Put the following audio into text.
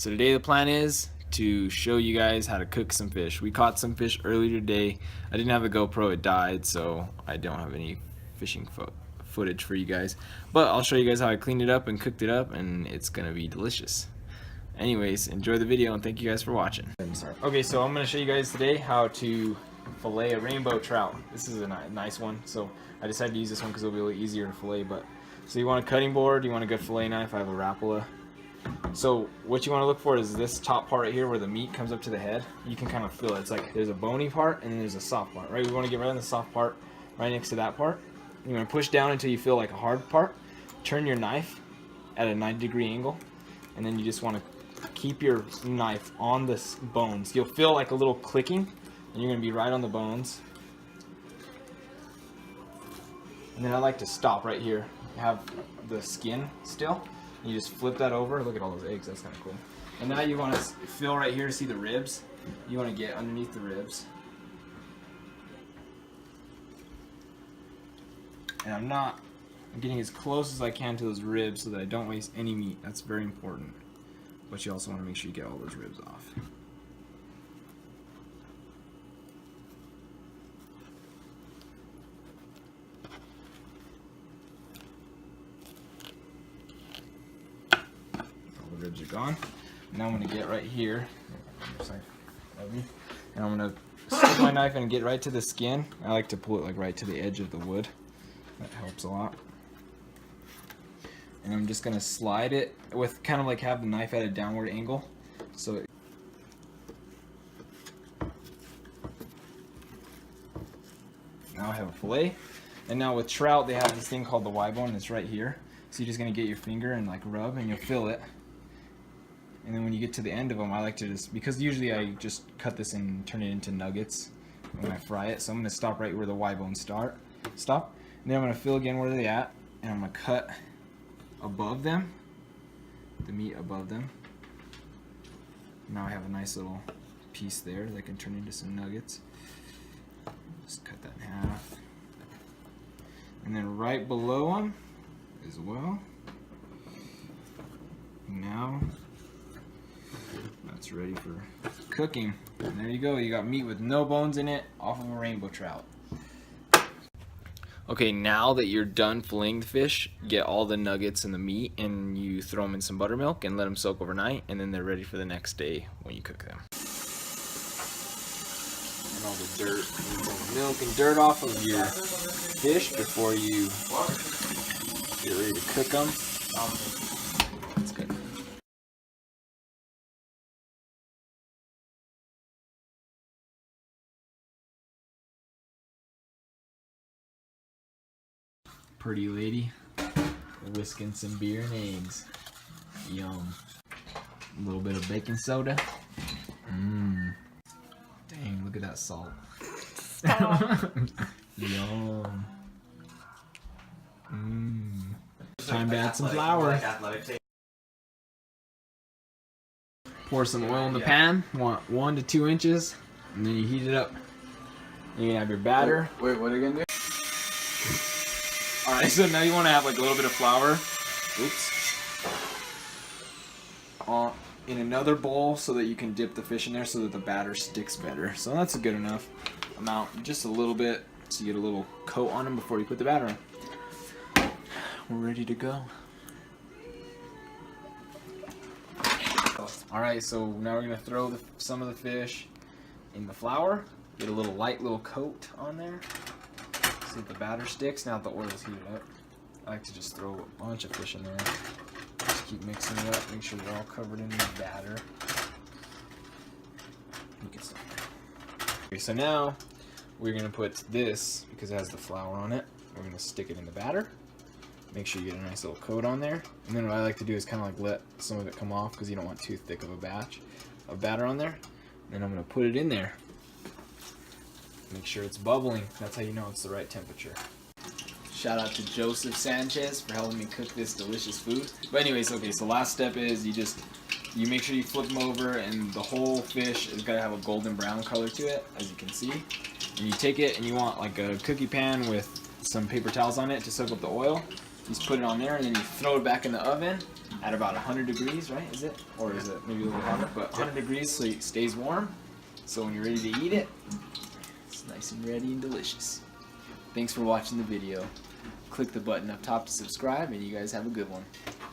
So today the plan is to show you guys how to cook some fish. We caught some fish earlier today. I didn't have a GoPro, it died, so I don't have any fishing footage for you guys. But I'll show you guys how I cleaned it up and cooked it up, and it's gonna be delicious. Anyways, enjoy the video and thank you guys for watching. Okay, so I'm gonna show you guys today how to fillet a rainbow trout. This is a nice one, so I decided to use this one because it'll be a little easier to fillet. But so you want a cutting board, you want a good fillet knife. I have a Rapala. So what you want to look for is this top part right here where the meat comes up to the head. You can kind of feel it. It's like there's a bony part and then there's a soft part, right? We want to get right on the soft part, right next to that part. You want to push down until you feel like a hard part. Turn your knife at a 90-degree angle, and then you just want to keep your knife on the bones. You'll feel like a little clicking, and you're going to be right on the bones. And then I like to stop right here. Have the skin still. You just flip that over. Look at all those eggs. That's kind of cool. And now you want to feel right here to see the ribs. You want to get underneath the ribs. And I'm getting as close as I can to those ribs so that I don't waste any meat. That's very important. But you also want to make sure you get all those ribs off. Ribs are gone. Now I'm going to get right here, and I'm going to stick my knife and get right to the skin. I like to pull it like right to the edge of the wood. That helps a lot. And I'm just going to slide it with kind of like have the knife at a downward angle. So now I have a fillet. And now with trout, they have this thing called the Y bone that's right here. So you're just going to get your finger and like rub, and you'll feel it. And then when you get to the end of them, I like to just, because usually I just cut this and turn it into nuggets when I fry it. So I'm going to stop right where the Y bones stop. And then I'm going to feel again where they're at, and I'm going to cut above them, the meat above them. Now I have a nice little piece there that can turn into some nuggets. Just cut that in half. And then right below them as well. Now that's ready for cooking. And there you go, you got meat with no bones in it off of a rainbow trout. Okay, now that you're done filleting the fish, get all the nuggets and the meat and you throw them in some buttermilk and let them soak overnight, and then they're ready for the next day when you cook them. And all the dirt, and milk and dirt off of your fish before you get ready to cook them. That's good. Pretty lady whisking some beer and eggs. Yum. A little bit of baking soda. Mmm. Dang, look at that salt. Yum. Mmm. Time to add some flour. Pour some oil in the pan. Want 1 to 2 inches, and then you heat it up. You can have your batter. Wait, what are you gonna do? Alright, so now you want to have like a little bit of flour. Oops. In another bowl so that you can dip the fish in there so that the batter sticks better. So that's a good enough amount. Just a little bit so you get a little coat on them before you put the batter on. We're ready to go. Alright, so now we're going to throw some of the fish in the flour. Get a light little coat on there. See if the batter sticks now that the oil is heated up. I like to just throw a bunch of fish in there. Just keep mixing it up, make sure they're all covered in the batter. Okay, so now we're going to put this, because it has the flour on it, we're going to stick it in the batter. Make sure you get a nice little coat on there. And then what I like to do is kind of like let some of it come off because you don't want too thick of a batch of batter on there. And then I'm going to put it in there. Make sure it's bubbling. That's how you know it's the right temperature. Shout out to Joseph Sanchez for helping me cook this delicious food. But anyways, okay, so last step is you make sure you flip them over, and the whole fish is gotta have a golden brown color to it, as you can see. And you take it and you want like a cookie pan with some paper towels on it to soak up the oil. You just put it on there, and then you throw it back in the oven at about 100 degrees, right? Is it? Or is it maybe a little hotter? But 100 degrees so it stays warm. So when you're ready to eat it, it's nice and ready and delicious. Thanks for watching the video. Click the button up top to subscribe, and you guys have a good one.